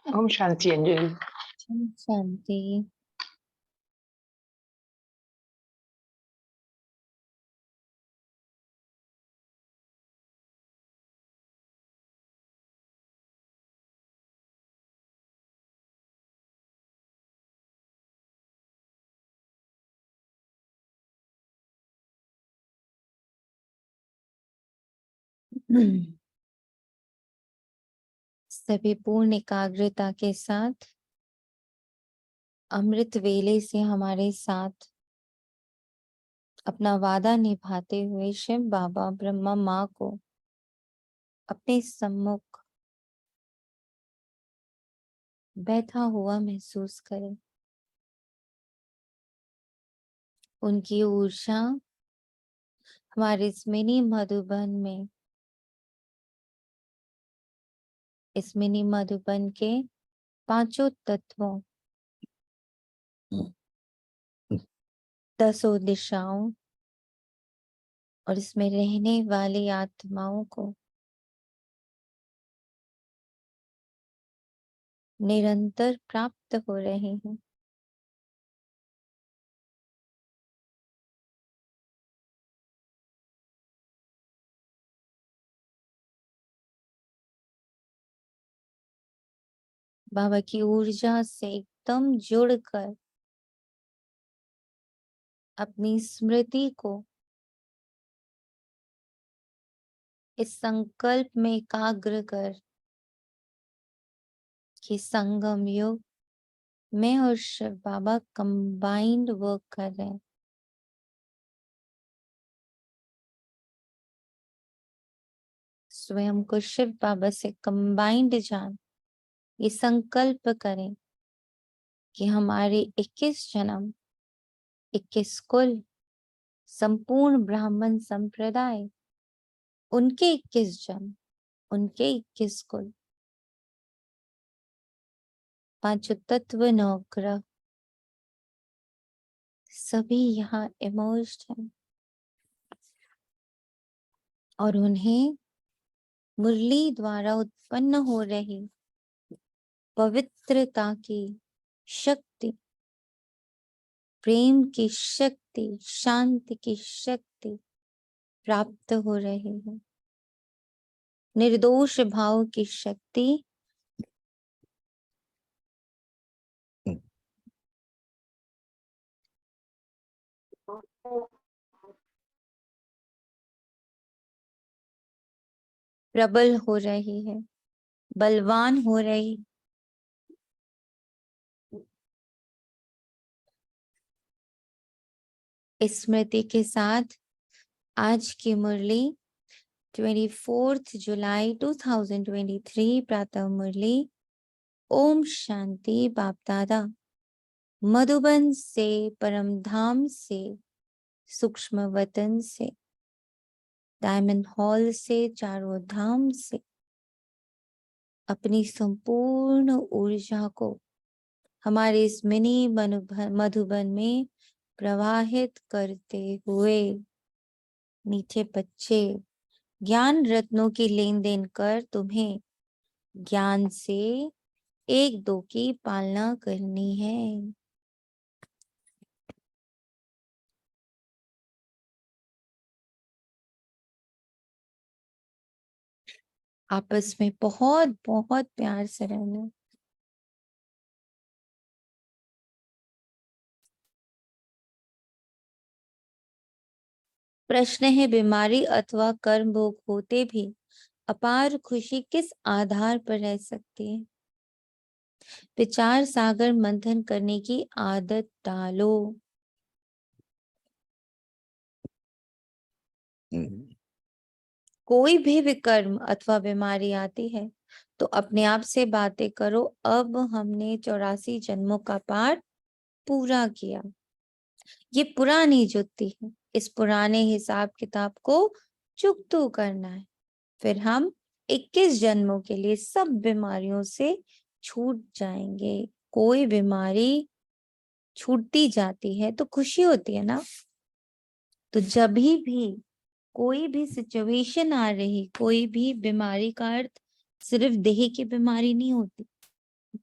ओम शांति अंजलि। शांति। सभी पूर्ण एकाग्रता के साथ अमृत वेले से हमारे साथ अपना वादा निभाते हुए शिव बाबा ब्रह्मा माँ को अपने सम्मुख बैठा हुआ महसूस करें। उनकी ऊर्जा हमारे इस मिनी मधुबन में, इस मिनी मधुबन के पांचों तत्वों, 10 दिशाओं और इसमें रहने वाली आत्माओं को निरंतर प्राप्त हो रहे हैं। बाबा की ऊर्जा से एकदम जुड़कर अपनी स्मृति को इस संकल्प में एकाग्र कर कि संगम युग मैं और शिव बाबा कंबाइंड वर्क कर रहे हैं। स्वयं को शिव बाबा से कंबाइंड जान ये संकल्प करें कि हमारे 21 जन्म, 21 कुल, संपूर्ण ब्राह्मण संप्रदाय, उनके 21 जन्म, उनके 21 कुल, पांचों तत्व, 9 ग्रह, सभी यहाँ इमर्ज्ड हैं और उन्हें मुरली द्वारा उत्पन्न हो रही पवित्रता की शक्ति, प्रेम की शक्ति, शांति की शक्ति प्राप्त हो रही है। निर्दोष भाव की शक्ति प्रबल हो रही है, बलवान हो रही। स्मृति के साथ आज की मुरली 24 जुलाई 2023 प्रातः मुरली ओम शांति। बाप दादा मधुबन से, परम धाम से, सूक्ष्म वतन से, डायमंड हॉल से, चारों धाम से अपनी संपूर्ण ऊर्जा को हमारे इस मिनी मधुबन में प्रवाहित करते हुए मीठे बच्चे ज्ञान रत्नों की लेन देन कर तुम्हें ज्ञान से 1-2 की पालना करनी है। आपस में बहुत बहुत प्यार से रहना। प्रश्न है, बीमारी अथवा कर्म भोग होते भी अपार खुशी किस आधार पर रह सकती है? विचार सागर मंथन करने की आदत डालो। कोई भी विकर्म अथवा बीमारी आती है तो अपने आप से बातें करो, अब हमने 84 जन्मों का पाठ पूरा किया। ये पुरानी जुत्ती है, इस पुराने हिसाब किताब को चुकतू करना है। फिर हम 21 जन्मों के लिए सब बीमारियों से छूट जाएंगे। कोई बीमारी छूटती जाती है तो खुशी होती है ना। तो जब भी कोई भी सिचुएशन आ रही, कोई भी बीमारी का अर्थ सिर्फ देह की बीमारी नहीं होती।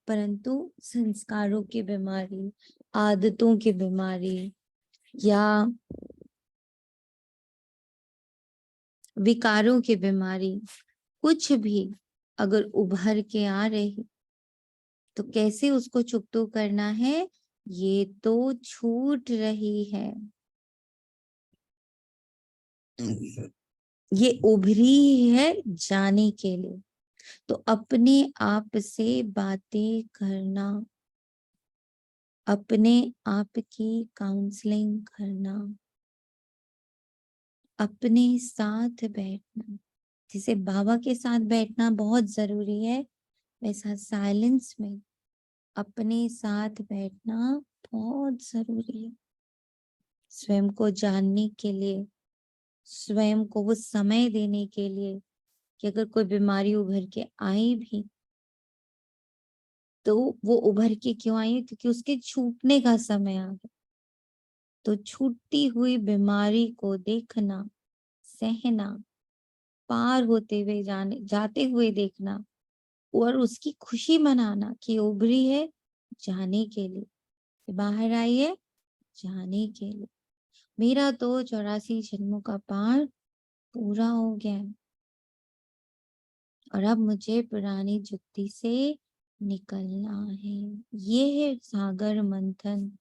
परंतु संस्कारों की बीमारी, आदतों की बीमारी या विकारों की बीमारी कुछ भी अगर उभर के आ रही तो कैसे उसको चुकतो करना है? ये तो छूट रही है, ये उभरी है जाने के लिए। तो अपने आप से बातें करना, अपने आप की काउंसलिंग करना, अपने साथ बैठना। जैसे बाबा के साथ बैठना बहुत जरूरी है, वैसा साइलेंस में अपने साथ बैठना बहुत जरूरी है, स्वयं को जानने के लिए, स्वयं को वो समय देने के लिए कि अगर कोई बीमारी उभर के आई भी तो वो उभर के क्यों आई? क्योंकि उसके छूटने का समय आ गया। तो छूटती हुई बीमारी को देखना, सहना, पार होते हुए जाते हुए देखना और उसकी खुशी मनाना कि उभरी है जाने के लिए, बाहर आई है जाने के लिए। मेरा तो 84 जन्मों का पार पूरा हो गया है और अब मुझे पुरानी जुत्ती से निकलना है। ये है सागर मंथन,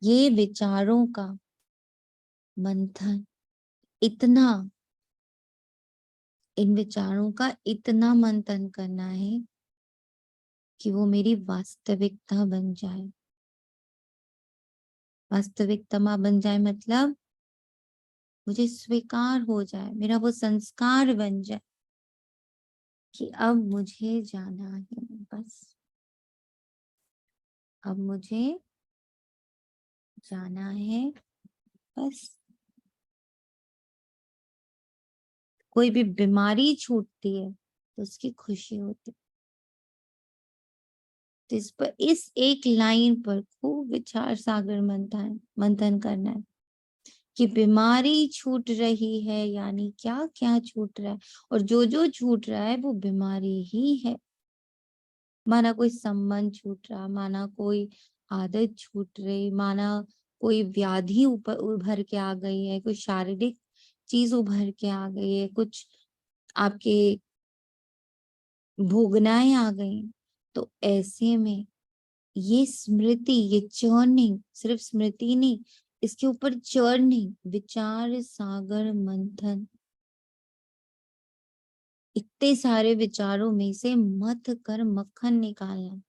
ये विचारों का मंथन। इतना, इन विचारों का इतना मंथन करना है कि वो मेरी वास्तविकता बन जाए। वास्तविकता बन जाए मतलब मुझे स्वीकार हो जाए, मेरा वो संस्कार बन जाए कि अब मुझे जाना है, बस अब मुझे जाना है बस। कोई भी बीमारी छूटती है तो उसकी खुशी होती है। तो इस पर, इस एक लाइन पर खूब विचार सागर मंथन करना है कि बीमारी छूट रही है, यानी क्या क्या छूट रहा है, और जो जो छूट रहा है वो बीमारी ही है। माना कोई संबंध छूट रहा, माना कोई आदत छूट रही, माना कोई व्याधि ऊपर उभर के आ गई है, कोई शारीरिक चीज उभर के आ गई है, कुछ आपके भोगनाएं आ गई। तो ऐसे में ये स्मृति, ये चर्निंग, सिर्फ स्मृति नहीं, इसके ऊपर चर्निंग, विचार सागर मंथन। इतने सारे विचारों में से मथ कर मक्खन निकालना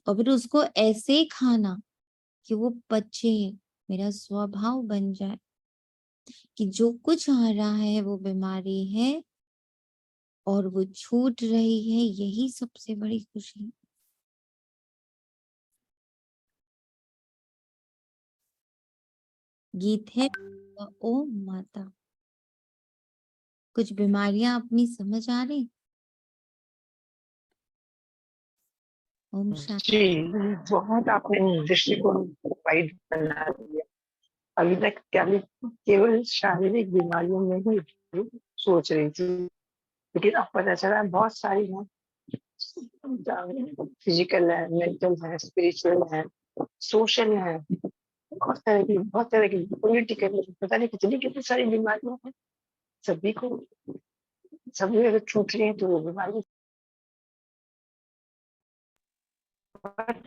और फिर उसको ऐसे खाना कि वो पचे, मेरा स्वभाव बन जाए कि जो कुछ आ रहा है वो बीमारी है और वो छूट रही है, यही सबसे बड़ी खुशी है। गीत है ओ माता। कुछ बीमारियां अपनी समझ आ रही? ओम शांति। जी, बहुत आपने दृष्टिकोण वाइड बना दिया। अभी तक क्या केवल शारीरिक बीमारियों में ही सोच रही थी, लेकिन अब पता चला बहुत सारी हैं, फिजिकल है, मेंटल है, स्पिरिचुअल है, सोशल है, बहुत तरह की पॉलिटिकल, पता नहीं कितनी कितनी सारी बीमारियां हैं। सभी को, सभी अगर छूट रही है तो वो बीमारी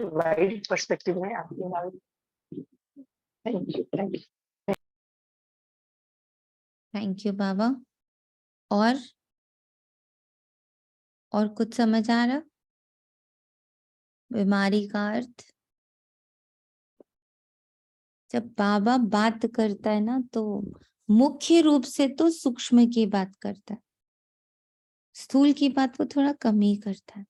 वाइड पर्सपेक्टिव है आपके बारे में। Thank you, thank you. Thank you बाबा। और कुछ समझ आ रहा? बीमारी का अर्थ, जब बाबा बात करता है ना तो मुख्य रूप से तो सूक्ष्म की बात करता है, स्थूल की बात वो थोड़ा कम ही करता है,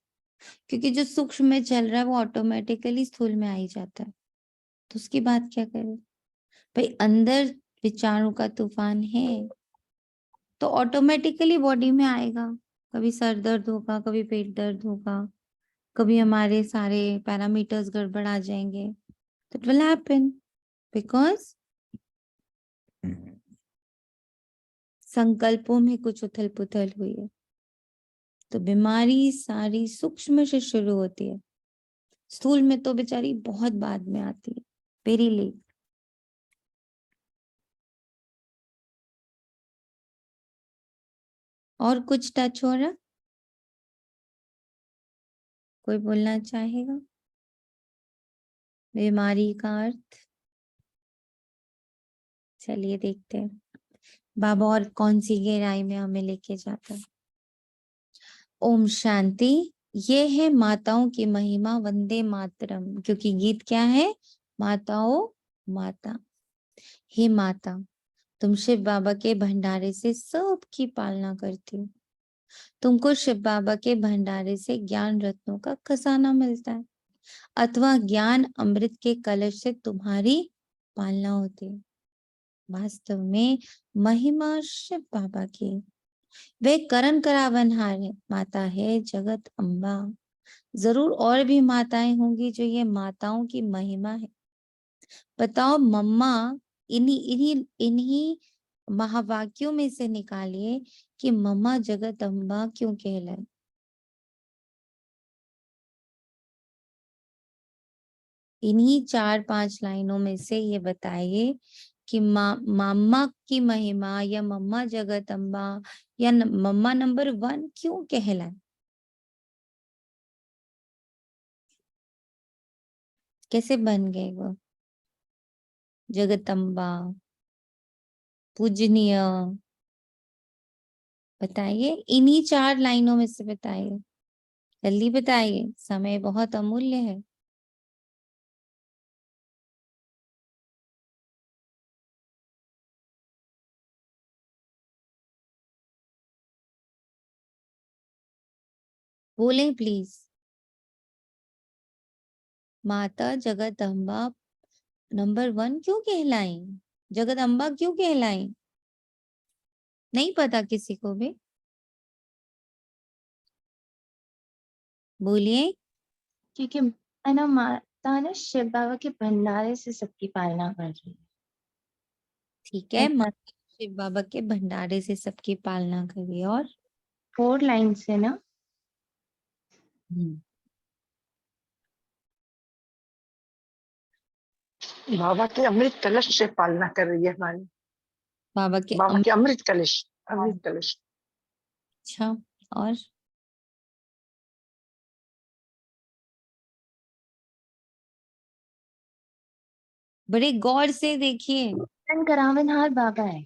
क्योंकि जो सूक्ष्म में चल रहा है वो ऑटोमेटिकली स्थूल में आ ही जाता है। तो उसकी बात क्या करें भाई? अंदर विचारों का तूफान है तो ऑटोमेटिकली बॉडी में आएगा। कभी सर दर्द होगा, कभी पेट दर्द होगा, कभी हमारे सारे पैरामीटर्स गड़बड़ आ जाएंगे। तो इट विल हैपन बिकॉज संकल्पों में कुछ उथल पुथल हुई है। तो बीमारी सारी सूक्ष्म से शुरू होती है, स्थूल में तो बेचारी बहुत बाद में आती है, वेरी लेट। और कुछ टच हो रहा, कोई बोलना चाहेगा? बीमारी का अर्थ चलिए देखते हैं बाबा और कौन सी गहराई में हमें लेके जाता है। ओम शांति। ये है माताओं की महिमा, वंदे मातरम, क्योंकि गीत क्या है? माताओं माता। हे माता, तुम शिव बाबा के भंडारे से सबकी पालना करती हो। तुमको शिव बाबा के भंडारे से ज्ञान रत्नों का खजाना मिलता है, अथवा ज्ञान अमृत के कलश से तुम्हारी पालना होती है। वास्तव में महिमा शिव बाबा की, वे करण करावनहार है, माता है जगत अम्बा। जरूर और भी माताएं होंगी जो ये माताओं की महिमा है। बताओ मम्मा, इन्हीं इन्हीं इन्हीं महावाक्यों में से निकालिए कि मम्मा जगत अम्बा क्यों कहलाए। इन्हीं 4-5 लाइनों में से ये बताइए कि मम्मा की महिमा या मम्मा जगत अम्बा या मम्मा नंबर 1 क्यों कहलाए। कैसे बन गए वो जगदम्बा, पूजनीय? बताइए, इन्हीं 4 लाइनों में से बताइए, जल्दी बताइए, समय बहुत अमूल्य है। बोलें प्लीज। माता जगदम्बा नंबर 1 क्यों कहलाई? जगदम्बा क्यों कहलाई? नहीं पता किसी को भी? बोलिए। क्योंकि है ना, माता ना शिव बाबा के भंडारे से सबकी पालना कर रही ठीक है, माता शिव बाबा के भंडारे से सबकी पालना करिए। और 4 लाइन से ना, बाबा के अमृत कलश से पालना कर रही है हमारी। बाबा के बाबा के अमृत कलश, अमृत कलश। अच्छा, और बड़े गौर से देखिए, करण करावनहार बाबा है।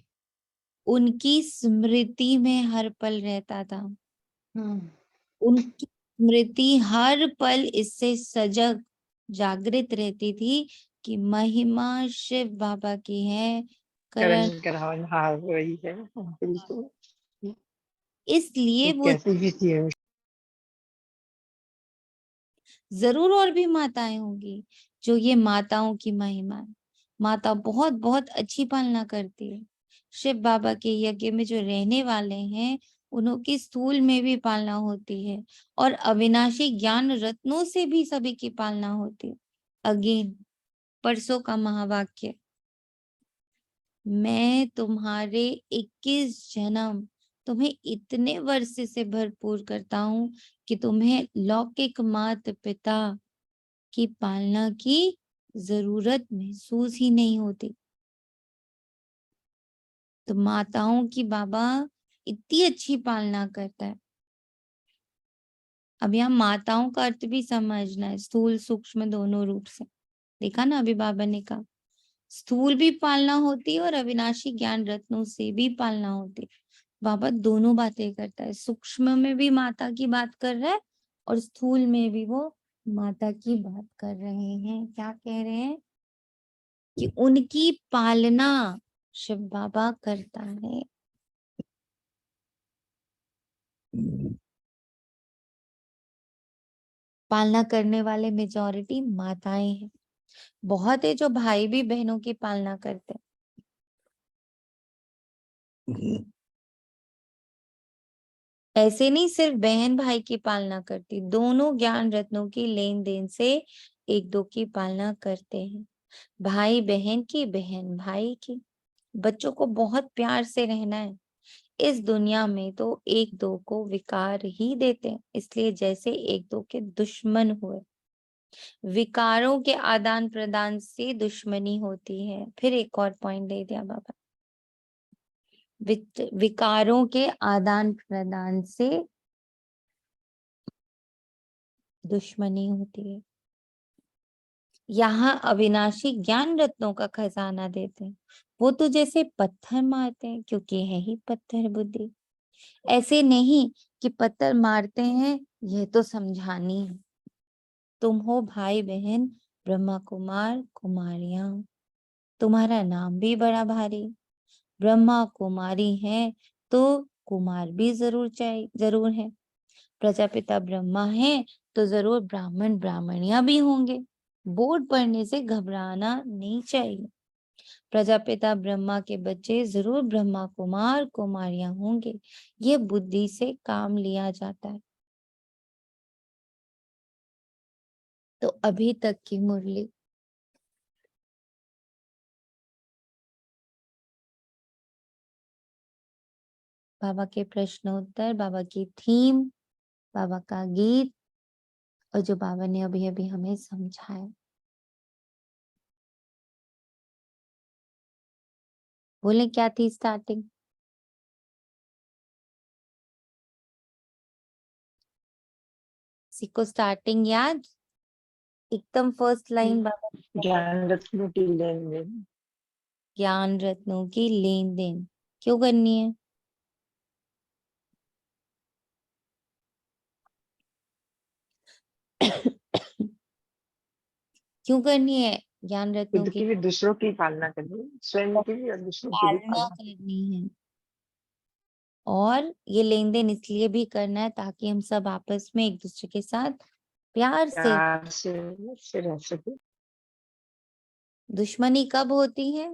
उनकी स्मृति में हर पल रहता था। हम्म, उनकी स्मृति हर पल इससे सजग जागृत रहती थी कि महिमा शिव बाबा की है, करण। करण करावन हार रही है बिल्कुल। इसलिए वो कैसी भी थी है। जरूर और भी माताएं होंगी जो ये माताओं की महिमा है। माता बहुत बहुत अच्छी पालना करती है। शिव बाबा के यज्ञ में जो रहने वाले हैं, उनकी स्थूल में भी पालना होती है और अविनाशी ज्ञान रत्नों से भी सभी की पालना होती है। अगेन, परसों का महावाक्य, मैं तुम्हारे 21 जन्म तुम्हें इतने वर्ष से भरपूर करता हूं कि तुम्हें लौकिक माता पिता की पालना की जरूरत महसूस ही नहीं होती। तो माताओं की बाबा इतनी अच्छी पालना करता है। अब यहाँ माताओं का अर्थ भी समझना है, स्थूल सूक्ष्म दोनों रूप से। देखा ना, अभी बाबा ने कहा स्थूल भी पालना होती है और अविनाशी ज्ञान रत्नों से भी पालना होती है। बाबा दोनों बातें करता है, सूक्ष्म में भी माता की बात कर रहा है और स्थूल में भी वो माता की बात कर रहे हैं। क्या कह रहे हैं? कि उनकी पालना शिव बाबा करता है। पालना करने वाले मेजॉरिटी माताएं हैं। बहुत है जो भाई भी बहनों की पालना करते हैं। ऐसे नहीं सिर्फ बहन भाई की पालना करती, दोनों ज्ञान रत्नों की लेन देन से एक दो की पालना करते हैं। भाई बहन की, बहन भाई की। बच्चों को बहुत प्यार से रहना है, इस दुनिया में तो एक दो को विकार ही देते हैं, इसलिए जैसे एक दो के दुश्मन हुए। विकारों के आदान प्रदान से दुश्मनी होती है। फिर एक और पॉइंट दे दिया बाबा, विकारों के आदान प्रदान से दुश्मनी होती है। यहाँ अविनाशी ज्ञान रत्नों का खजाना देते हैं, वो तो जैसे पत्थर मारते हैं, क्योंकि है ही पत्थर बुद्धि। ऐसे नहीं कि पत्थर मारते हैं, यह तो समझानी है। तुम हो भाई बहन ब्रह्मा कुमार कुमारियां, तुम्हारा नाम भी बड़ा भारी। ब्रह्मा कुमारी है तो कुमार भी जरूर है। प्रजापिता ब्रह्मा है तो जरूर ब्राह्मण ब्राह्मणियां भी होंगे। बोर्ड पढ़ने से घबराना नहीं चाहिए। प्रजापिता ब्रह्मा के बच्चे जरूर ब्रह्मा कुमार कुमारियां होंगे। ये बुद्धि से काम लिया जाता है। तो अभी तक की मुरली बाबा के प्रश्न उत्तर, बाबा की थीम, बाबा का गीत, और जो बाबा ने अभी अभी हमें समझाया। बोले क्या थी स्टार्टिंग? किसी को स्टार्टिंग याद? एकदम फर्स्ट लाइन बाबा ने क्या बोला? ज्ञान रत्नों की लेन देन। ज्ञान रत्नों की लेन देन क्यों करनी है? क्यों करनी है ज्ञान रत्नों खुद की की भी दूसरों की पालना करनी, स्वयं की भी और दूसरों की भी पालना पालना। करनी है? और ये लेन देन इसलिए भी करना है ताकि हम सब आपस में एक दूसरे के साथ प्यार से। प्यार से रह सके। दुश्मनी कब होती है?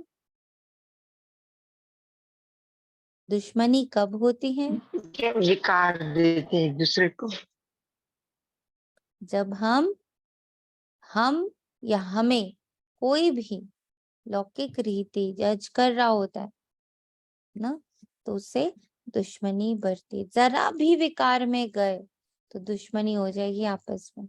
दुश्मनी कब होती है? क्या विकार देते हैं एक दूसरे को। जब हम या हमें कोई भी लौकिक रीति जज कर रहा होता है ना, तो उससे दुश्मनी बढ़ती। जरा भी विकार में गए तो दुश्मनी हो जाएगी आपस में।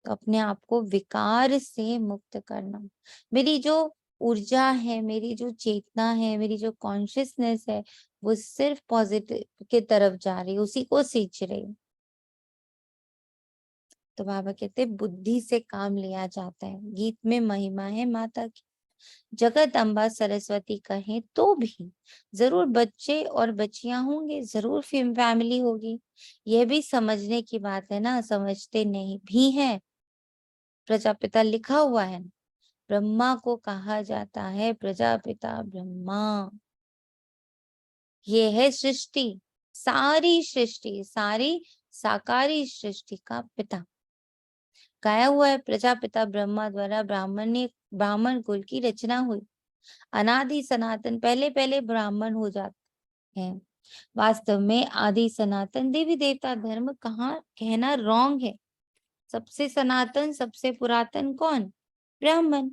तो अपने आप को विकार से मुक्त करना। मेरी जो ऊर्जा है, मेरी जो चेतना है, मेरी जो कॉन्शियसनेस है, वो सिर्फ पॉजिटिव की तरफ जा रही है, उसी को सींच रही है। तो बाबा कहते हैं बुद्धि से काम लिया जाता है। गीत में महिमा है माता की। जगत अम्बा सरस्वती कहें तो भी जरूर बच्चे और बच्चियां होंगे, जरूर फैमिली होगी। यह भी समझने की बात है ना, समझते नहीं भी है। प्रजापिता लिखा हुआ है, ब्रह्मा को कहा जाता है प्रजापिता ब्रह्मा। ये है सृष्टि, सारी साकारी सृष्टि का पिता। गाया हुआ है प्रजापिता ब्रह्मा द्वारा ब्राह्मण कुल की रचना हुई। अनादि सनातन पहले पहले ब्राह्मण हो जाते हैं। वास्तव में आदि सनातन देवी देवता धर्म कहाँ कहना रॉन्ग है। सबसे सनातन सबसे पुरातन कौन? ब्राह्मण।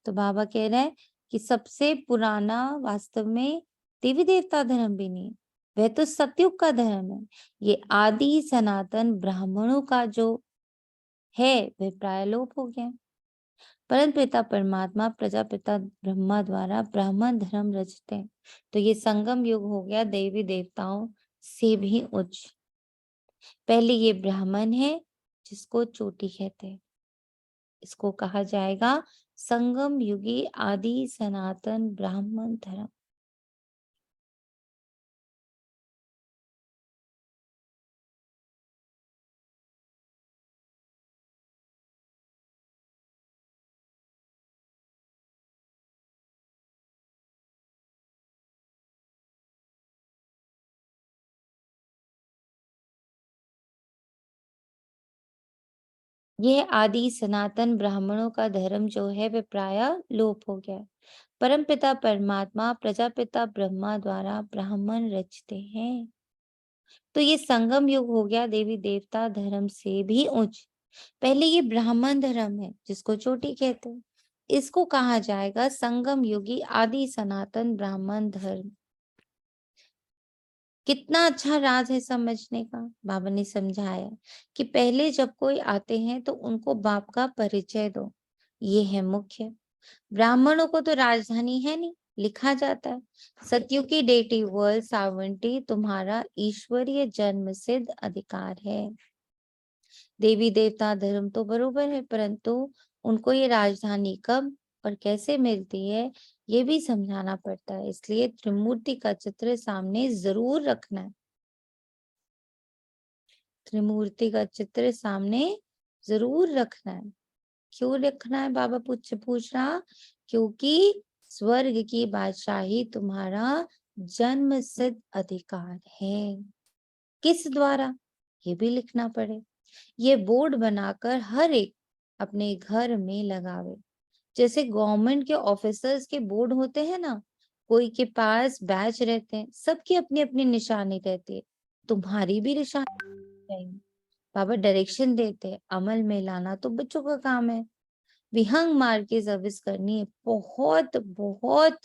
तो बाबा कह रहे हैं कि सबसे पुराना वास्तव में देवी देवता धर्म भी नहीं, वह तो सतयुग का धर्म है। ये आदि सनातन ब्राह्मणों का जो है वह प्रायलोप हो गया। परम पिता परमात्मा प्रजापिता ब्रह्मा द्वारा ब्राह्मण धर्म रचते हैं। तो ये संगम युग हो गया देवी देवताओं से भी उच्च। पहले ये ब्राह्मण है जिसको चोटी कहते हैं, इसको कहा जाएगा संगम युगी आदि सनातन ब्राह्मण धर्म। यह आदि सनातन ब्राह्मणों का धर्म जो है वह प्राय लोप हो गया। परम पिता परमात्मा प्रजापिता ब्रह्मा द्वारा ब्राह्मण रचते हैं। तो ये संगम युग हो गया देवी देवता धर्म से भी उच्च। पहले ये ब्राह्मण धर्म है जिसको चोटी कहते हैं, इसको कहा जाएगा संगम युगी आदि सनातन ब्राह्मण धर्म। कितना अच्छा राज है समझने का। बाबा ने समझाया कि पहले जब कोई आते हैं तो उनको बाप का परिचय दो, ये है मुख्य। ब्राह्मणों को तो राजधानी है नहीं, लिखा जाता है सत्युग की डेटी वर्ल्ड सावर्निटी तुम्हारा ईश्वरीय जन्म सिद्ध अधिकार है। देवी देवता धर्म तो बरोबर है, परंतु उनको ये राजधानी कब और कैसे मिलती है ये भी समझाना पड़ता है। इसलिए त्रिमूर्ति का चित्र सामने जरूर रखना है। त्रिमूर्ति का चित्र सामने जरूर रखना है। क्यों रखना है बाबा पूछ रहा, क्योंकि स्वर्ग की बादशाही तुम्हारा जन्म सिद्ध अधिकार है। किस द्वारा, ये भी लिखना पड़े। ये बोर्ड बनाकर हर एक अपने घर में लगावे। जैसे गवर्नमेंट के ऑफिसर्स के बोर्ड होते हैं ना, कोई के पास बैच रहते हैं, सबकी अपनी अपनी निशानी रहती है, तुम्हारी भी निशानी चाहिए। बाबा डायरेक्शन देते हैं, अमल में लाना तो बच्चों का काम है। विहंग मार्ग की सर्विस करनी है, बहुत बहुत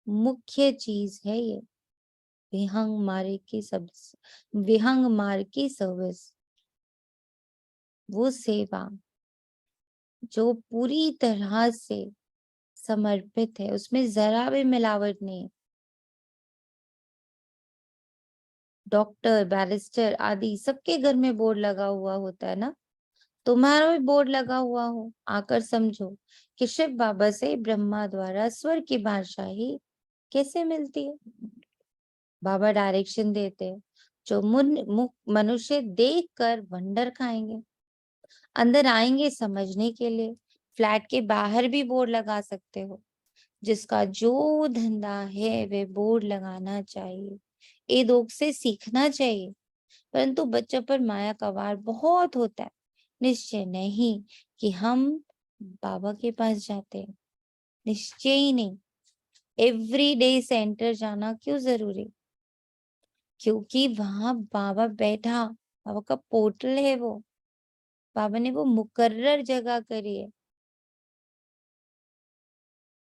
मुख्य चीज है ये। विहंग मार्ग की सर्विस, वो सेवा जो पूरी तरह से समर्पित है, उसमें जरा भी मिलावट नहीं। डॉक्टर, बैरिस्टर आदि सबके घर में बोर्ड लगा हुआ होता है ना, तुम्हारा भी बोर्ड लगा हुआ हो, आकर समझो कि शिव बाबा से ब्रह्मा द्वारा स्वर्ग की बादशाही कैसे मिलती है। बाबा डायरेक्शन देते हैं, जो मनुष्य देख कर वंडर खाएंगे, अंदर आएंगे समझने के लिए। फ्लैट के बाहर भी बोर्ड लगा सकते हो, जिसका जो धंधा है वे बोर्ड लगाना चाहिए, ए दोग से सीखना चाहिए। परंतु बच्चों पर माया का वार बहुत होता है। निश्चय नहीं कि हम बाबा के पास जाते हैं, निश्चय ही नहीं। एवरीडे सेंटर जाना क्यों जरूरी, क्योंकि वहां बाबा बैठा, बाबा का पोर्टल है वो। बाबा ने वो मुकर्रर जगह करी है।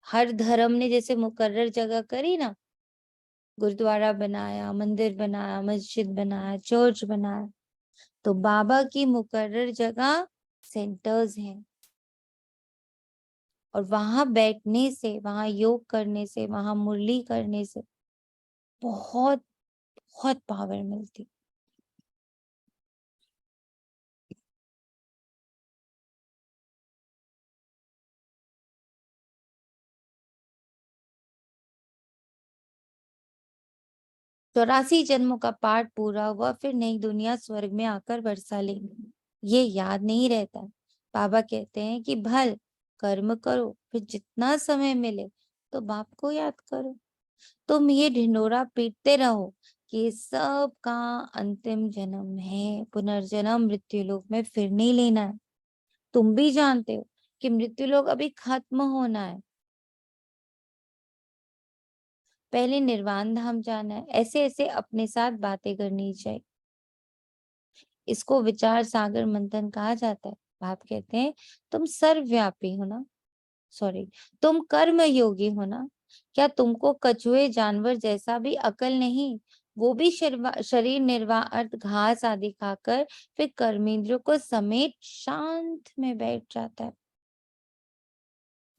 हर धर्म ने जैसे मुकर्रर जगह करी ना, गुरुद्वारा बनाया, मंदिर बनाया, मस्जिद बनाया, चर्च बनाया, तो बाबा की मुकर्रर जगह सेंटर्स हैं। और वहां बैठने से, वहां योग करने से, वहां मुरली करने से बहुत बहुत पावर मिलती। चौरासी जन्मों का पाठ पूरा हुआ, फिर नई दुनिया स्वर्ग में आकर बरसा लेंगे, ये याद नहीं रहता। बाबा कहते हैं कि भल कर्म करो, फिर जितना समय मिले तो बाप को याद करो। तुम ये ढिंडोरा पीटते रहो कि सब का अंतिम जन्म है, पुनर्जन्म मृत्यु लोक में फिर नहीं लेना है। तुम भी जानते हो कि मृत्यु लोक अभी खत्म होना है, पहले निर्वाण धाम जाना है। ऐसे ऐसे अपने साथ बातें करनी चाहिए। इसको विचार सागर मंथन कहा जाता है। बाप कहते हैं तुम सर्वव्यापी हो ना, सॉरी, तुम कर्म योगी हो ना, क्या तुमको कछुए जानवर जैसा भी अकल नहीं? वो भी शरीर निर्वाह अर्थ घास आदि खाकर फिर कर्मेंद्रियों को समेट शांत में बैठ जाता है।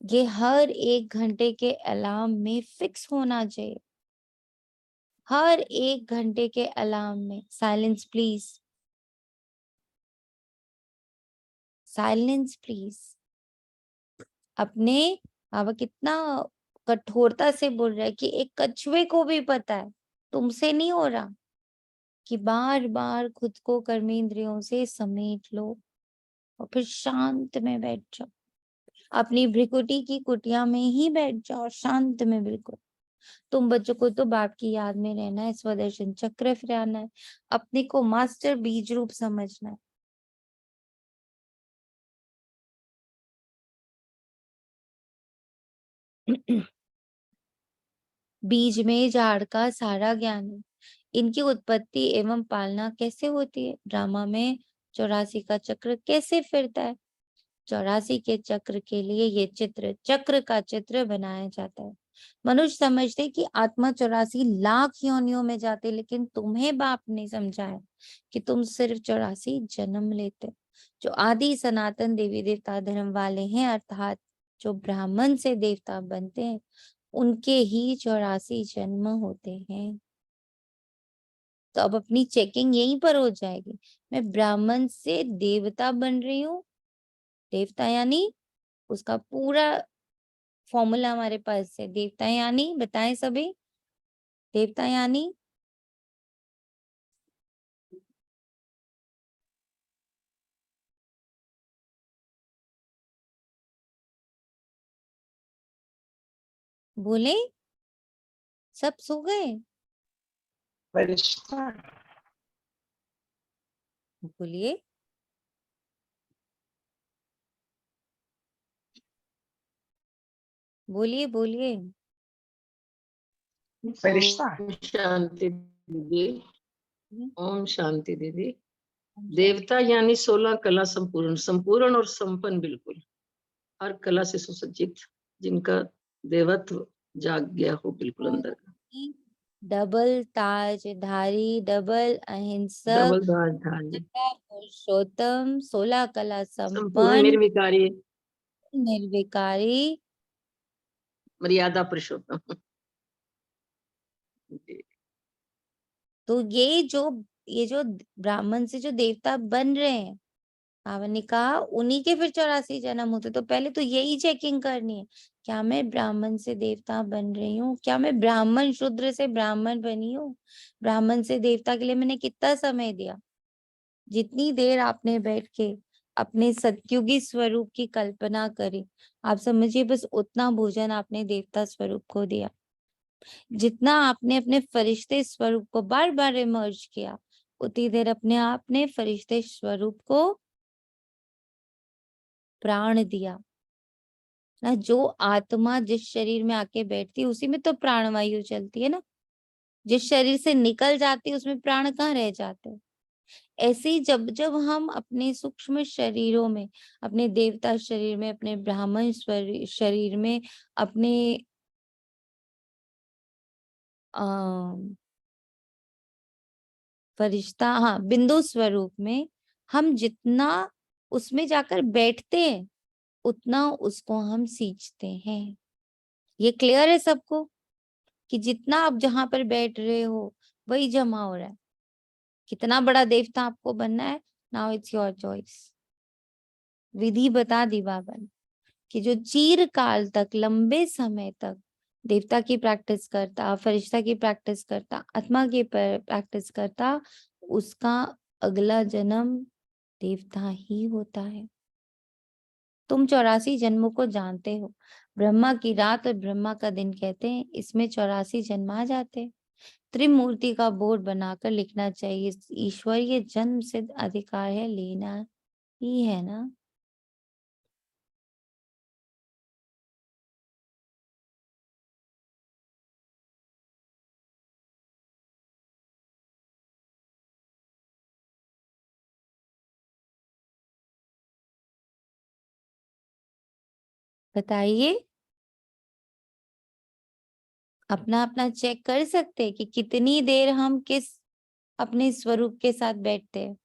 ये हर 1 घंटे के अलार्म में फिक्स होना चाहिए। हर 1 घंटे के अलार्म में साइलेंस प्लीज, साइलेंस प्लीज। अपने बाबा कितना कठोरता से बोल रहा है कि एक कछुए को भी पता है, तुमसे नहीं हो रहा, कि बार बार खुद को कर्मेंद्रियों से समेट लो और फिर शांत में बैठ जाओ। अपनी भ्रिकुटी की कुटिया में ही बैठ जाओ, शांत में बिल्कुल। तुम बच्चों को तो बाप की याद में रहना है, स्वदर्शन चक्र फिराना है, अपने को मास्टर बीज रूप समझना है। बीज में झाड़ का सारा ज्ञान है। इनकी उत्पत्ति एवं पालना कैसे होती है, ड्रामा में 84 का चक्र कैसे फिरता है, 84 के चक्र के लिए ये चित्र, चक्र का चित्र बनाया जाता है। मनुष्य समझते कि आत्मा 84 लाख योनियों में जाते, लेकिन तुम्हें बाप ने समझाया कि तुम सिर्फ 84 जन्म लेते हो। जो आदि सनातन देवी देवता धर्म वाले हैं, अर्थात जो ब्राह्मण से देवता बनते हैं, उनके ही 84 जन्म होते हैं। तो अब अपनी चेकिंग यहीं पर हो जाएगी। मैं ब्राह्मण से देवता बन रही हूँ, देवता यानी उसका पूरा फॉर्मूला हमारे पास है। देवता यानी बताएं सभी, देवता यानी बोले, सब सो गए? फरिश्ता, बोलिए। बोलिए बोलिए। फरिश्ता। ओम शांति दीदी। हम्म, ओम शांति दीदी। अच्छा। देवता यानी 16 कला संपूर्ण, संपूर्ण और संपन्न, बिल्कुल हर कला से सुसज्जित, जिनका देवत्व जाग गया हो बिल्कुल अंदर का। डबल ताजधारी, डबल अहिंसक, डबल राजधानी, पुरुषोत्तम, 16 कला संपूर्ण संपन्न, निर्विकारी, निर्विकारी। मर्यादा पुरुषोत्तम। जी। तो ये जो ब्राह्मण से जो देवता बन रहे हैं, बाबा ने कहा उन्हीं के फिर 84 जन्म होते। तो पहले तो यही चेकिंग करनी है, क्या मैं ब्राह्मण से देवता बन रही हूँ? क्या मैं ब्राह्मण शूद्र से ब्राह्मण बनी हूँ? ब्राह्मण से देवता के लिए मैंने कितना समय दिया? जितनी देर आपने बैठ के अपने सत्युगी स्वरूप की कल्पना करी, आप समझिए बस उतना भोजन आपने देवता स्वरूप को दिया। जितना आपने अपने फरिश्ते स्वरूप को बार बार इमर्ज किया, उतनी देर अपने आप ने फरिश्ते स्वरूप को प्राण दिया ना। जो आत्मा जिस शरीर में आके बैठती है, उसी में तो प्राणवायु चलती है ना। जिस शरीर से निकल जाती है, उसमें प्राण कहाँ रह जाते हैं? ऐसे ही जब जब हम अपने सूक्ष्म शरीरों में, अपने देवता शरीर में, अपने ब्राह्मण शरीर में, अपने फरिश्ता, हाँ, बिंदु स्वरूप में हम जितना उसमें जाकर बैठते हैं, उतना उसको हम सींचते हैं। ये क्लियर है सबको कि जितना आप जहां पर बैठ रहे हो, वही जमा हो रहा है। कितना बड़ा देवता आपको बनना है, नाउ इट्स योर चॉइस। विधि बता दी बाबा ने कि जो चीर काल तक, लंबे समय तक देवता की प्रैक्टिस करता, फरिश्ता की प्रैक्टिस करता, आत्मा की प्रैक्टिस करता, उसका अगला जन्म देवता ही होता है। तुम 84 जन्मों को जानते हो। ब्रह्मा की रात और ब्रह्मा का दिन कहते हैं, इसमें 84 जन्म आ जाते हैं। त्रिमूर्ति का बोर्ड बनाकर लिखना चाहिए, ईश्वरीय जन्म सिद्ध अधिकार है, लेना ही है ना। बताइए, अपना अपना चेक कर सकते हैं कि कितनी देर हम किस अपने स्वरूप के साथ बैठते हैं।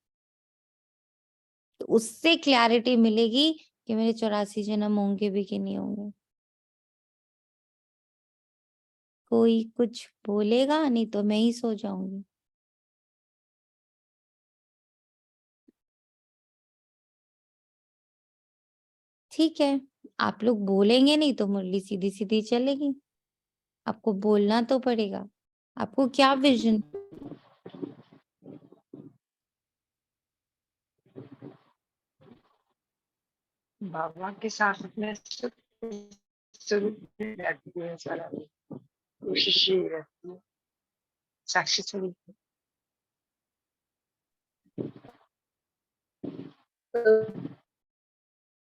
तो उससे क्लैरिटी मिलेगी कि मेरे 84 जन्म होंगे भी कि नहीं होंगे। कोई कुछ बोलेगा नहीं तो मैं ही सो जाऊंगी। ठीक है, आप लोग बोलेंगे नहीं तो मुरली सीधी सीधी चलेगी। आपको बोलना तो पड़ेगा। आपको क्या विजन? बाबा के साथ में स्वरूप में बैठती है सारा दिन। कोशिश ये रहती है साक्षी स्वरूप में।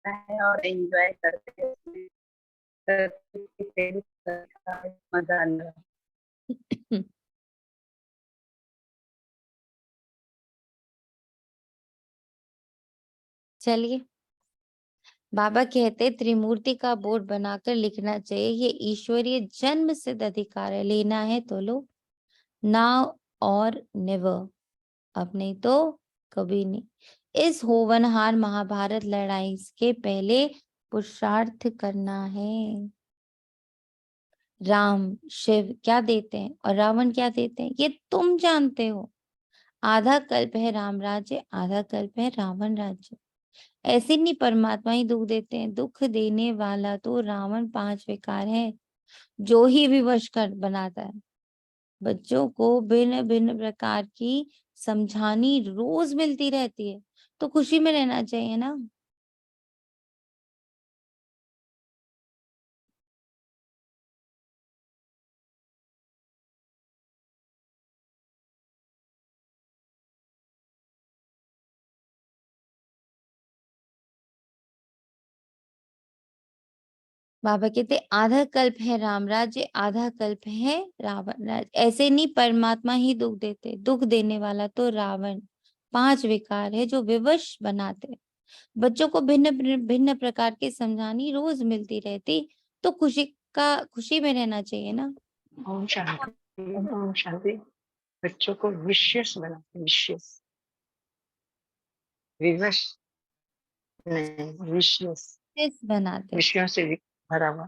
है और एंजॉय करते हैं, मजा आ रहा है। चलिए, बाबा कहते त्रिमूर्ति का बोर्ड बनाकर लिखना चाहिए, ये ईश्वरीय जन्म सिद्ध अधिकार है, लेना है तो लो, नाउ और नेवर, अब नहीं तो कभी नहीं। इस होवनहार महाभारत लड़ाई के पहले पुरुषार्थ करना है। राम शिव क्या देते हैं और रावण क्या देते हैं ये तुम जानते हो। आधा कल्प है राम राज्य, आधा कल्प है रावण राज्य। ऐसे नहीं परमात्मा ही दुख देते हैं, दुख देने वाला तो रावण 5 विकार है, जो ही विवश कर बनाता है। बच्चों को भिन्न भिन्न प्रकार की समझानी रोज मिलती रहती है, तो खुशी में रहना चाहिए ना। बाबा कहते आधा कल्प है राम राज्य, आधा कल्प है रावण राज्य। ऐसे नहीं परमात्मा ही दुख देते, दुख देने वाला तो रावण। 5 विकार है जो विवश बनाते। बच्चों को भिन्न भिन्न प्रकार की समझानी रोज मिलती रहती, तो खुशी में रहना चाहिए ना। ओम शांति, ओम शांति। बच्चों को विशियस बनाते, विशियस, विवश नहीं, विशियस, किस बनाते, विषयों से भरा हुआ,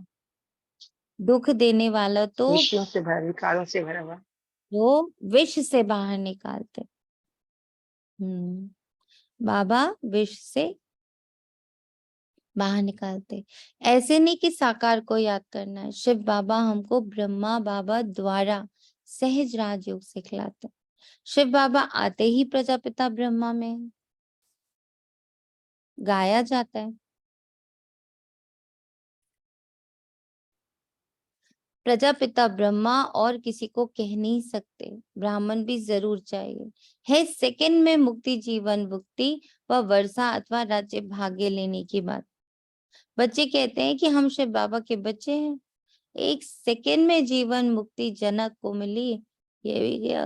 दुख देने वाला तो विषयों से भरा, विकारों से भरा हुआ। वो विष से बाहर निकालते। बाबा विष से बाहर निकालते। ऐसे नहीं कि साकार को याद करना है, शिव बाबा हमको ब्रह्मा बाबा द्वारा सहज राजयोग सिखलाते। शिव बाबा आते ही प्रजापिता ब्रह्मा में गाया जाता है। प्रजापिता ब्रह्मा और किसी को कह नहीं सकते, ब्राह्मण भी जरूर चाहिए। है सेकंड में मुक्ति, जीवन मुक्ति व वर्षा अथवा राज्य भाग्य लेने की बात। बच्चे कहते हैं कि हम शिव बाबा के बच्चे हैं, 1 सेकंड में जीवन मुक्ति जनक को मिली, ये भी क्या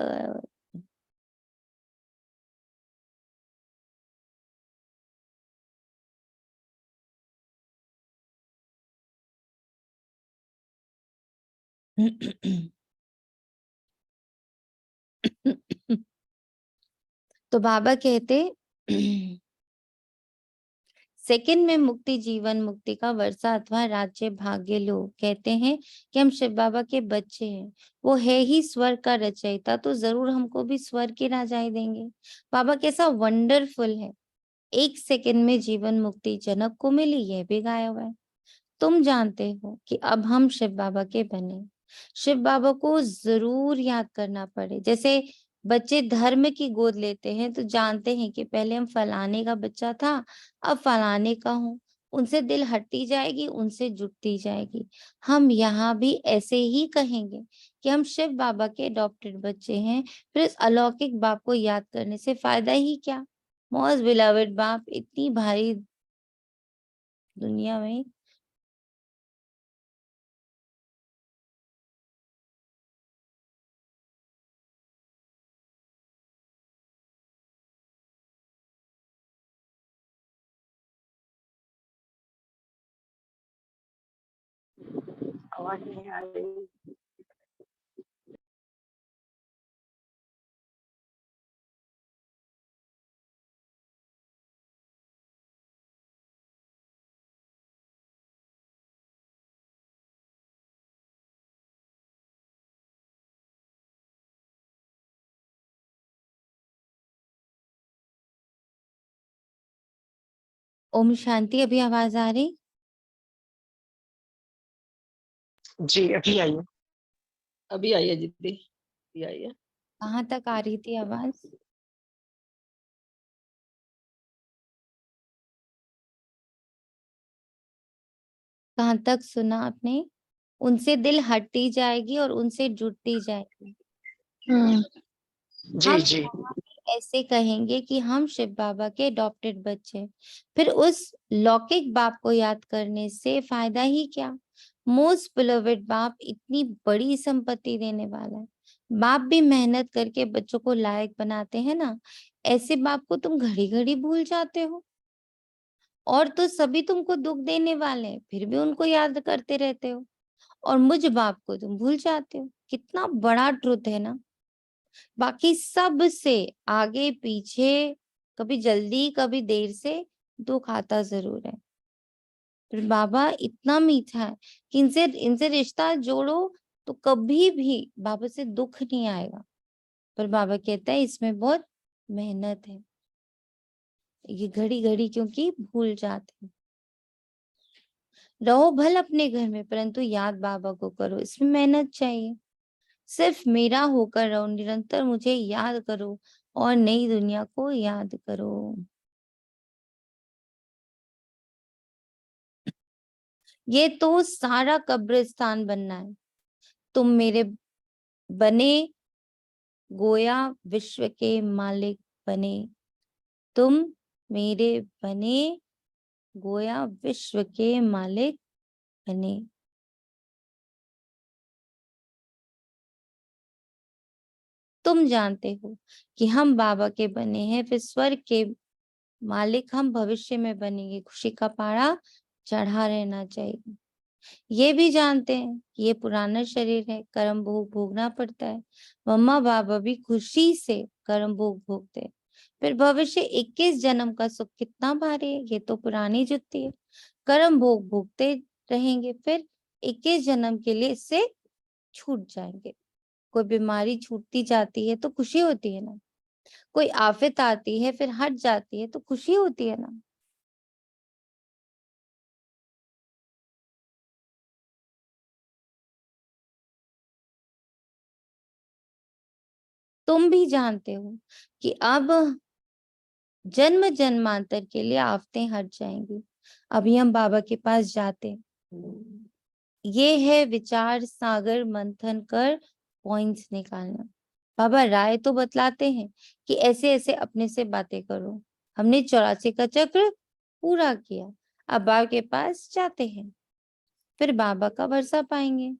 तो बाबा कहते सेकंड में मुक्ति, जीवन मुक्ति का वर्षा अथवा राज्य भाग्य लो। कहते हैं कि हम शिव बाबा के बच्चे हैं, वो है ही स्वर्ग का रचयिता, तो जरूर हमको भी स्वर्ग की राजाई देंगे। बाबा कैसा वंडरफुल है, 1 सेकंड में जीवन मुक्ति जनक को मिली, यह भी गाया हुआ है। तुम जानते हो कि अब हम शिव बाबा के बने, शिव बाबा को जरूर याद करना पड़े। जैसे बच्चे धर्म की गोद लेते हैं तो जानते हैं कि पहले हम फलाने का बच्चा था, अब फलाने का हूँ, उनसे दिल हटती जाएगी, उनसे जुटती जाएगी। हम यहाँ भी ऐसे ही कहेंगे कि हम शिव बाबा के अडॉप्टेड बच्चे हैं, फिर इस अलौकिक बाप को याद करने से फायदा ही क्या। मोस्ट बिलवेड बाप, इतनी भारी दुनिया में आवाज नहीं आ रही। ओम शांति। अभी आवाज आ रही? जी अभी आई है। अभी आई है दीदी, अभी आई है। कहाँ तक आ रही थी आवाज? कहाँ तक सुना आपने? उनसे दिल हटती जाएगी और उनसे जुटती जाएगी। जी हम जी यहाँ भी ऐसे कहेंगे कि हम शिव बाबा के अडॉप्टेड बच्चे हैं। फिर उस लौकिक बाप को याद करने से फायदा ही क्या। मोस्ट बिलोवेड बाप इतनी बड़ी संपत्ति देने वाला है। बाप भी मेहनत करके बच्चों को लायक बनाते हैं ना, ऐसे बाप को तुम घड़ी घड़ी भूल जाते हो। और तो सभी तुमको दुख देने वाले हैं, फिर भी उनको याद करते रहते हो और मुझ बाप को तुम भूल जाते हो। कितना बड़ा ट्रुथ है ना। बाकी सब से आगे पीछे, कभी जल्दी कभी देर से दुख आता जरूर है, पर बाबा इतना मीठा है कि इनसे इनसे रिश्ता जोड़ो तो कभी भी बाबा से दुख नहीं आएगा। पर बाबा कहता है इसमें बहुत मेहनत है, ये घड़ी घड़ी क्योंकि भूल जाते हैं। रहो भल अपने घर में परंतु याद बाबा को करो, इसमें मेहनत चाहिए। सिर्फ मेरा होकर रहो, निरंतर मुझे याद करो और नई दुनिया को याद करो। ये तो सारा कब्रिस्तान बनना है। तुम मेरे बने गोया विश्व के मालिक बने, तुम मेरे बने गोया विश्व के मालिक बने। तुम जानते हो कि हम बाबा के बने हैं, फिर स्वर्ग के मालिक हम भविष्य में बनेंगे। खुशी का पारा चढ़ा रहना चाहिए। ये भी जानते हैं कि ये पुराना शरीर है, कर्म भोग भोगना पड़ता है। मम्मा बाबा भी खुशी से कर्म भोग भोगते हैं। फिर भविष्य 21 जन्म का सुख कितना भारी है, ये तो पुरानी जुत्ती है। कर्म भोग भोगते रहेंगे, फिर 21 जन्म के लिए इससे छूट जाएंगे। कोई बीमारी छूटती जाती है तो खुशी होती है ना, कोई आफत आती है फिर हट जाती है तो खुशी होती है ना। तुम भी जानते हो कि अब जन्म जन्मांतर के लिए आफतें हट जाएंगी। अभी हम बाबा के पास जाते हैं। ये है विचार सागर मंथन कर पॉइंट्स निकालना। बाबा राय तो बतलाते हैं कि ऐसे ऐसे अपने से बातें करो। हमने 84 का चक्र पूरा किया, अब बाबा के पास जाते हैं, फिर बाबा का भरोसा पाएंगे।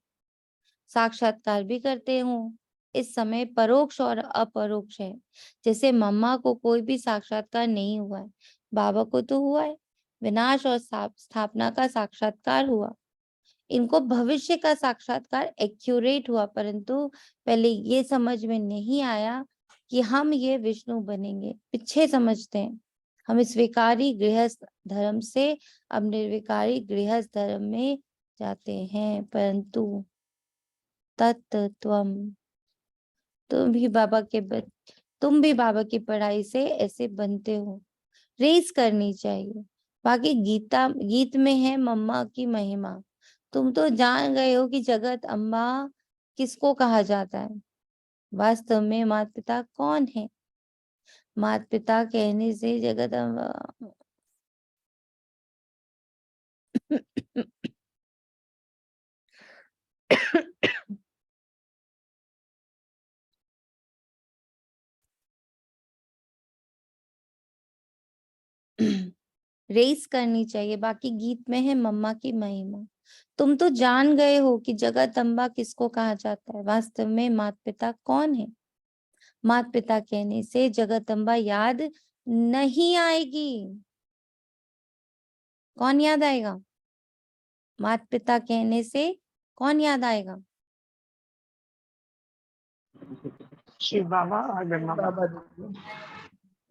साक्षात्कार भी करते हो। इस समय परोक्ष और अपरोक्ष है। जैसे मम्मा को कोई भी साक्षात्कार नहीं हुआ है, बाबा को तो हुआ है। विनाश और स्थापना का साक्षात्कार हुआ। इनको भविष्य का साक्षात्कार एक्यूरेट हुआ, परंतु पहले ये समझ में नहीं आया कि हम ये विष्णु बनेंगे। पीछे समझते हैं हम इस विकारी गृहस्थ धर्म से अब निर्विकारी गृहस्थ धर्म में जाते हैं, परंतु तत्त्वम तुम भी बाबा की पढ़ाई से ऐसे बनते हो। रेस करनी चाहिए। बाकी गीत में है मम्मा की महिमा। तुम तो जान गए हो कि जगत अम्बा किसको कहा जाता है। वास्तव में माता पिता कौन है? माता पिता कहने से जगत अम्बा रेस करनी चाहिए। बाकी गीत में है मम्मा की महिमा। तुम तो जान गए हो कि जगत अम्बा किसको कहा जाता है। वास्तव में माता पिता कौन है? माता पिता कहने से जगत अम्बा याद नहीं आएगी। कौन याद आएगा? माता पिता कहने से कौन याद आएगा? शिव बाबा और ब्रह्मा बाबा।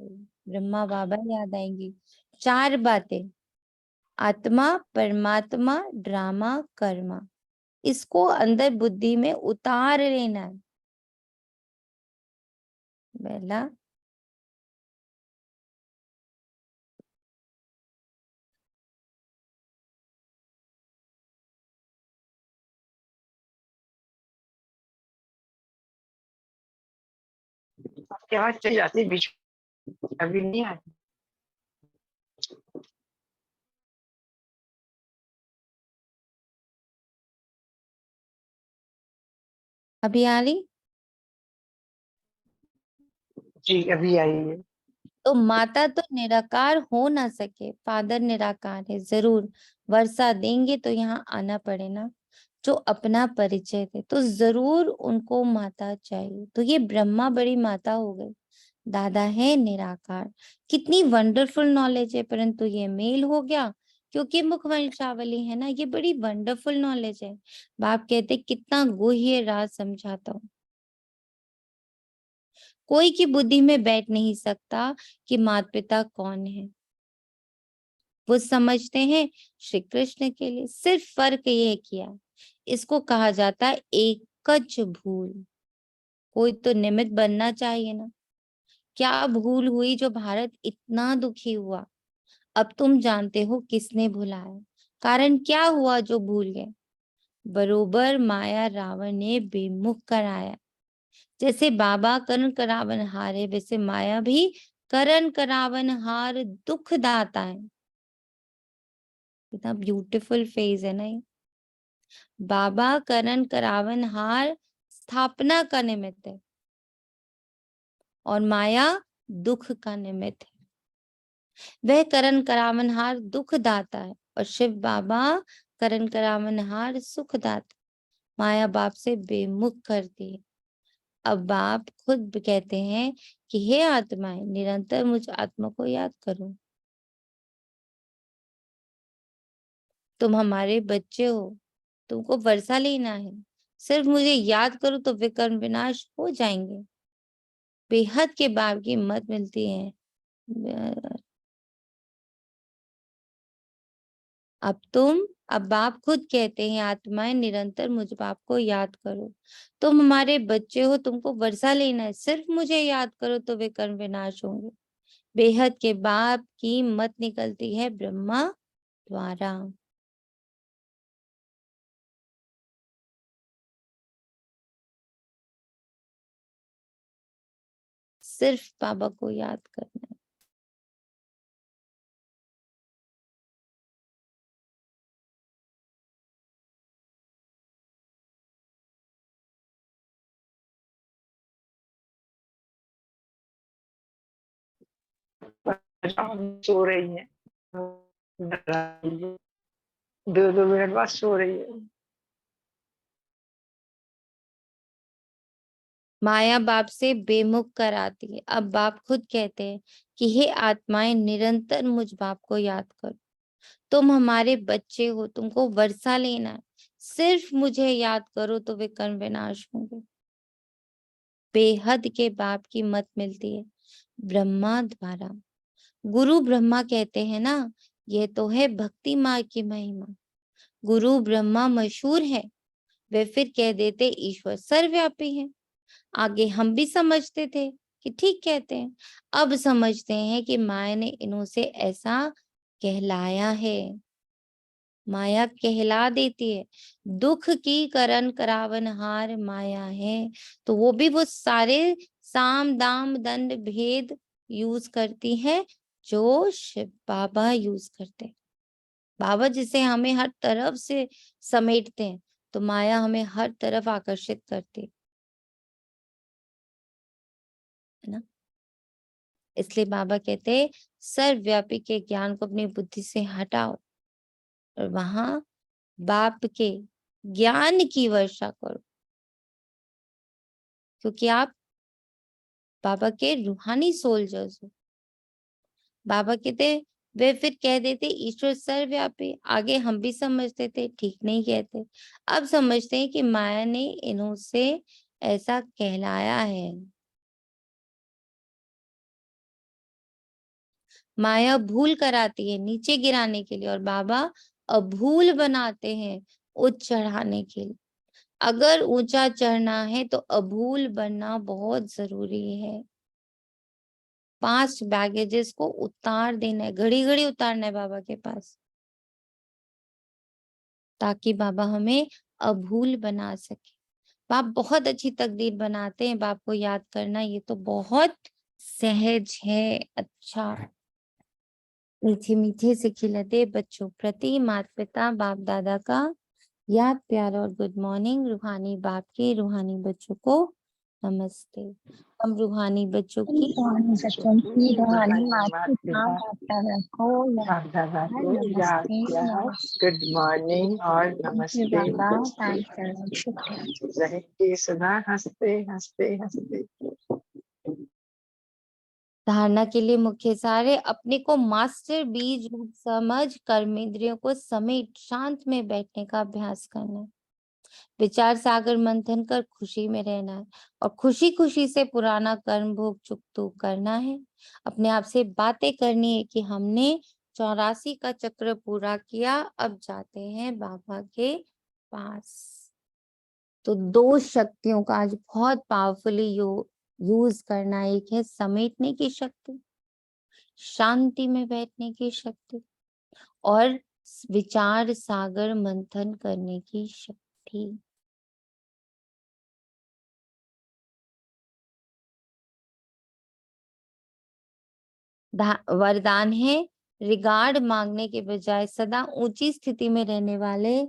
ब्रह्मा बाबा याद आएंगी। 4 बातें, आत्मा, परमात्मा, ड्रामा, कर्मा, इसको अंदर बुद्धि में उतार लेना है। पहला, आपके आवाज चली जाती है बीच में, अभी नहीं आई। अभी आ रही? जी अभी आई है। तो माता तो निराकार हो ना सके, फादर निराकार है। जरूर वर्षा देंगे तो यहाँ आना पड़े ना। जो अपना परिचय दे तो जरूर उनको माता चाहिए। तो ये ब्रह्मा बड़ी माता हो गई, दादा है निराकार। कितनी वंडरफुल नॉलेज है, परंतु ये मेल हो गया क्योंकि मुखवंशावली है ना, ये बड़ी वंडरफुल नॉलेज है। बाप कहते कितना गुह्य राज समझाता हूँ, कोई की बुद्धि में बैठ नहीं सकता कि माता पिता कौन है। वो समझते हैं श्री कृष्ण के लिए, सिर्फ फर्क ये किया, इसको कहा जाता है एकच भूल। कोई तो निमित्त बनना चाहिए ना। क्या भूल हुई जो भारत इतना दुखी हुआ? अब तुम जानते हो किसने भुलाया, कारण क्या हुआ जो भूल गए। बरोबर माया रावण ने बेमुख कराया। जैसे बाबा करण करावन हार है, वैसे माया भी करण करावन हार दुख दाता है। कितना ब्यूटीफुल फेज है ना ये। बाबा करण करावन हार स्थापना का निमित्त है और माया दुख का निमित्त है। वह करण करावनहार दुख दाता है और शिव बाबा करण करावनहार सुख दाता। माया बाप से बेमुख करती है। अब बाप खुद कहते हैं कि हे आत्माएं, निरंतर मुझ आत्मा को याद करो। तुम हमारे बच्चे हो, तुमको वर्षा लेना है, सिर्फ मुझे याद करो तो विकर्म विनाश हो जाएंगे। बेहद के बाप की मत मिलती है। अब बाप खुद कहते हैं आत्माएं निरंतर मुझ बाप को याद करो। तुम हमारे बच्चे हो, तुमको वर्षा लेना है, सिर्फ मुझे याद करो तो वे कर्म विनाश होंगे। बेहद के बाप की मत निकलती है ब्रह्मा द्वारा। सिर्फ बाबा को याद करना है। सो रही है, 2 मिनट बाद सो रही है। माया बाप से बेमुख कराती है। अब बाप खुद कहते हैं कि हे आत्माएं निरंतर मुझ बाप को याद करो। तुम हमारे बच्चे हो, तुमको वर्षा लेना है, सिर्फ मुझे याद करो तो वे कर्म विनाश होंगे। बेहद के बाप की मत मिलती है ब्रह्मा द्वारा। गुरु ब्रह्मा कहते हैं ना, यह तो है भक्ति मार्ग की महिमा। गुरु ब्रह्मा मशहूर है, वे फिर कह देते ईश्वर सर्वव्यापी है। आगे हम भी समझते थे कि ठीक कहते हैं, अब समझते हैं कि माया ने इन्हों से ऐसा कहलाया है। माया कहला देती है, दुख की करण करावनहार माया है। तो वो सारे साम दाम दंड भेद यूज करती है जो शिव बाबा यूज करते हैं। बाबा जिसे हमें हर तरफ से समेटते हैं, तो माया हमें हर तरफ आकर्षित करती है ना। इसलिए बाबा कहते हैं सर्वव्यापी के ज्ञान को अपनी बुद्धि से हटाओ और वहां बाप के ज्ञान की वर्षा करो, क्योंकि आप बाबा के रूहानी सोल्जर्स हो। बाबा कहते वे फिर कह देते ईश्वर सर्वव्यापी। आगे हम भी समझते थे ठीक नहीं कहते, अब समझते हैं कि माया ने इन्हों से ऐसा कहलाया है। माया भूल कराती है नीचे गिराने के लिए और बाबा अभूल बनाते हैं उच्च चढ़ाने के लिए। अगर ऊंचा चढ़ना है तो अभूल बनना बहुत जरूरी है। 5 बैगेजेस को उतार देना है, घड़ी घड़ी उतारना है बाबा के पास, ताकि बाबा हमें अभूल बना सके। बाप बहुत अच्छी तकदीर बनाते हैं। बाप को याद करना ये तो बहुत सहज है। अच्छा, मीठे मीठे से खिलते बच्चों प्रति माता पिता बाप दादा का याद प्यार और गुड मॉर्निंग। रूहानी बाप के रूहानी बच्चों को नमस्ते। हम रूहानी बच्चों की रूहानी बच्चों की रूहानी माता पिता बाप दादा को बाप दादा को याद नमस्ते किया, नमस्ते। गुड मॉर्निंग और नमस्ते। बाबा थैंक्स अ लॉट, शुक्रिया। रहेंगे सदा हंसते हंसते हंसते। धारणा के लिए मुख्य सार है, अपने को मास्टर बीज रूप समझ कर्मेंद्रियों को समेट शांत में बैठने का अभ्यास करना है। विचार सागर मंथन कर खुशी में रहना है और खुशी खुशी से पुराना कर्म भोग चुकतू करना है। अपने आप से बातें करनी है कि हमने 84 का चक्र पूरा किया, अब जाते हैं बाबा के पास। तो दो शक्तियों का आज बहुत पावरफुली यूज करना। एक है समेटने की शक्ति, शांति में बैठने की शक्ति, और विचार सागर मंथन करने की शक्ति। वरदान है, रिगार्ड मांगने के बजाय सदा ऊंची स्थिति में रहने वाले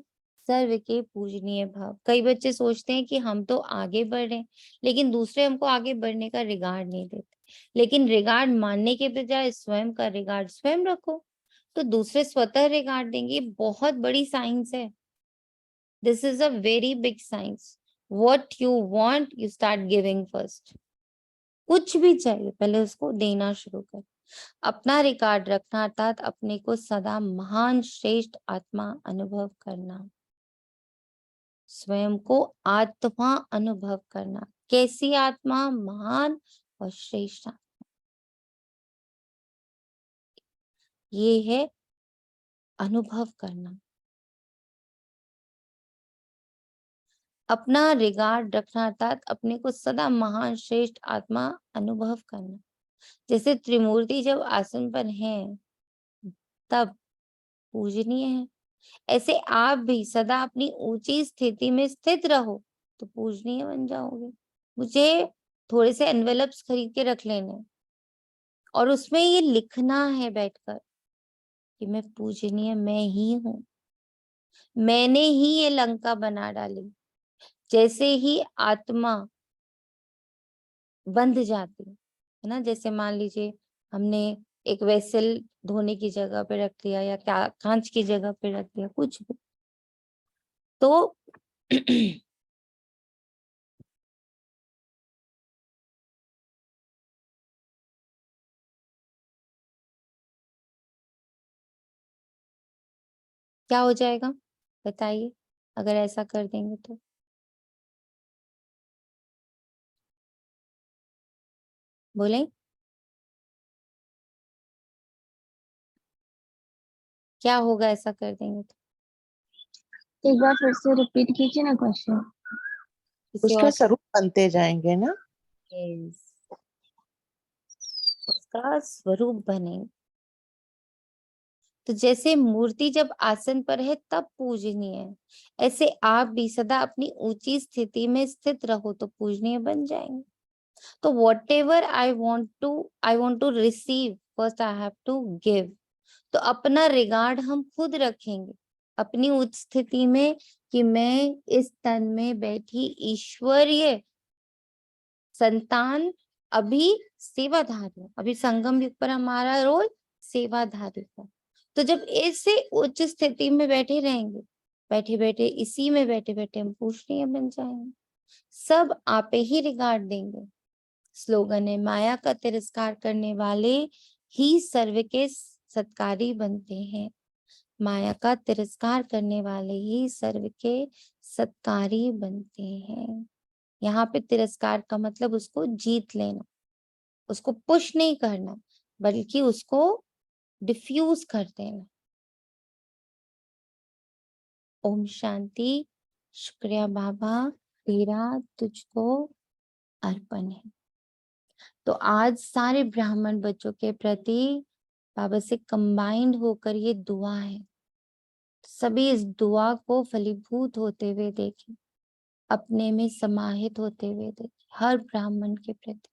सर्व के पूजनीय भाव। कई बच्चे सोचते हैं कि हम तो आगे बढ़ रहे हैं, लेकिन दूसरे हमको आगे बढ़ने का रिगार्ड नहीं देते। लेकिन रिगार्ड मानने के बजाय स्वयं का रिगार्ड स्वयं रखो, तो दूसरे स्वतः रिगार्ड देंगे। बहुत बड़ी साइंस है। This is a very big science. What you want you start giving first. कुछ भी चाहिए पहले उसको देना शुरू कर। अपना रिकॉर्ड रखना अर्थात अपने को सदा महान श्रेष्ठ आत्मा अनुभव करना। स्वयं को आत्मा अनुभव करना। कैसी आत्मा? महान और श्रेष्ठ आत्मा। ये है अनुभव करना। अपना रिगार्ड रखना अर्थात अपने को सदा महान श्रेष्ठ आत्मा अनुभव करना। जैसे त्रिमूर्ति जब आसन पर हैं तब पूजनीय है, ऐसे आप भी सदा अपनी ऊंची स्थिति में स्थित रहो तो पूजनीय बन जाओगे। मुझे थोड़े से एनवेलप्स खरीद के रख लेने और उसमें ये लिखना है बैठकर कि मैं पूजनीय मैं ही हूँ, मैंने ही ये लंका बना डाली। जैसे ही आत्मा बंध जाती है ना, जैसे मान लीजिए हमने एक वेसल धोने की जगह पे रख दिया या कांच की जगह पे रख दिया, कुछ भी, तो क्या हो जाएगा बताइए, अगर ऐसा कर देंगे तो? बोले क्या होगा ऐसा कर देंगे तो? एक बार फिर से रिपीट कीजिए ना क्वेश्चन। किसी उसके और स्वरूप बनते जाएंगे ना। Yes, उसका स्वरूप बने। तो जैसे मूर्ति जब आसन पर है तब पूजनीय है, ऐसे आप भी सदा अपनी ऊंची स्थिति में स्थित रहो तो पूजनीय बन जाएंगे। तो whatever I want to receive first I have to give. तो अपना रिगार्ड हम खुद रखेंगे अपनी उच्च स्थिति में कि मैं इस तन में बैठी ईश्वरीय संतान अभी सेवाधारी हूँ। अभी संगम युग पर हमारा रोल सेवाधारी का। तो जब ऐसे उच्च स्थिति में बैठे रहेंगे, बैठे बैठे इसी में बैठे बैठे हम पूजनीय बन जाएंगे, सब आपे ही रिगार्ड देंगे। स्लोगन है, माया का तिरस्कार करने वाले ही सर्व के सत्कारी बनते हैं। माया का तिरस्कार करने वाले ही सर्व के सत्कारी बनते हैं। यहाँ पे तिरस्कार का मतलब उसको जीत लेना, उसको पुश नहीं करना, बल्कि उसको डिफ्यूज कर देना। ओम शांति। शुक्रिया बाबा, तेरा तुझको अर्पण है। तो आज सारे ब्राह्मण बच्चों के प्रति बाबा से कंबाइंड होकर ये दुआ है। सभी इस दुआ को फलीभूत होते हुए देखें, अपने में समाहित होते हुए देखें, हर ब्राह्मण के प्रति।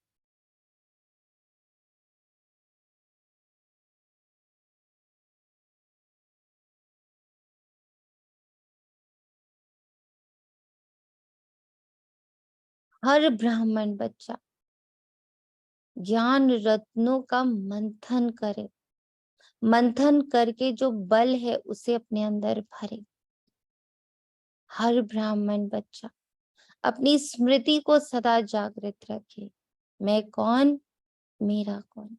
हर ब्राह्मण बच्चा ज्ञान रत्नों का मंथन करे, मंथन करके जो बल है उसे अपने अंदर भरे। हर ब्राह्मण बच्चा अपनी स्मृति को सदा जागृत रखे। मैं कौन? मेरा कौन,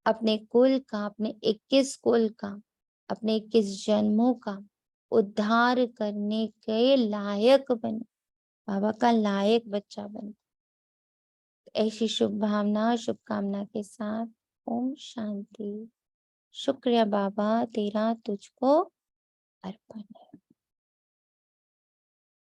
अपने कुल का, अपने 21 कुल का, अपने 21 जन्मों का उद्धार करने के लायक बने, बाबा का लायक बच्चा बने। ऐसी शुभ भावना शुभकामना के साथ ओम शांति। शुक्रिया बाबा, तेरा तुझको अर्पण है।